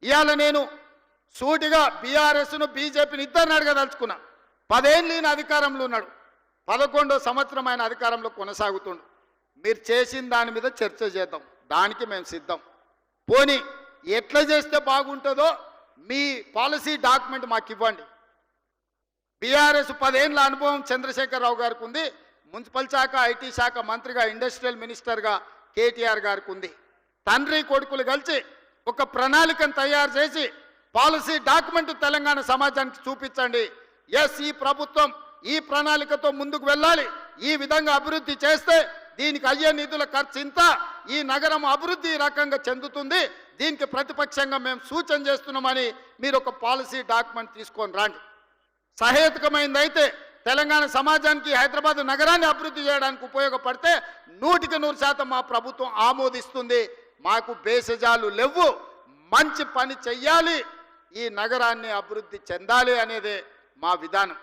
ఇవాళ నేను సూటిగా బీఆర్ఎస్ను బీజేపీని ఇద్దరిని అడగదలుచుకున్నా. 10 ఏళ్ళు ఈయన అధికారంలో ఉన్నాడు, 11వ సంవత్సరం ఆయన అధికారంలో కొనసాగుతుండు. మీరు చేసిన దాని మీద చర్చ చేద్దాం, దానికి మేము సిద్ధం. పోనీ ఎట్లా చేస్తే బాగుంటుందో మీ పాలసీ డాక్యుమెంట్ మాకు ఇవ్వండి. బీఆర్ఎస్ 10 ఏళ్ళ అనుభవం చంద్రశేఖరరావు గారికి ఉంది, మున్సిపల్ శాఖ ఐటీ శాఖ మంత్రిగా ఇండస్ట్రియల్ మినిస్టర్గా కేటీఆర్ గారికి ఉంది. తండ్రి కొడుకులు కలిసి ఒక ప్రణాళికను తయారు చేసి పాలసీ డాక్యుమెంట్ తెలంగాణ సమాజానికి చూపించండి. ఎస్, ఈ ప్రభుత్వం ఈ ప్రణాళికతో ముందుకు వెళ్ళాలి, ఈ విధంగా అభివృద్ధి చేస్తే దీనికి అయ్యే నిధుల ఖర్చు ఇంత, ఈ నగరం అభివృద్ధి ఈ రకంగా చెందుతుంది, దీనికి ప్రతిపక్షంగా మేము సూచన చేస్తున్నామని మీరు ఒక పాలసీ డాక్యుమెంట్ తీసుకొని రండి. సహేతుకమైందైతే తెలంగాణ సమాజానికి హైదరాబాద్ నగరాన్ని అభివృద్ధి చేయడానికి ఉపయోగపడితే 100% మా ప్రభుత్వం ఆమోదిస్తుంది. మాకు బేసజాలు లేవు, మంచి పని చెయ్యాలి, ఈ నగరాన్ని అభివృద్ధి చెందాలి అనేదే మా విధానం.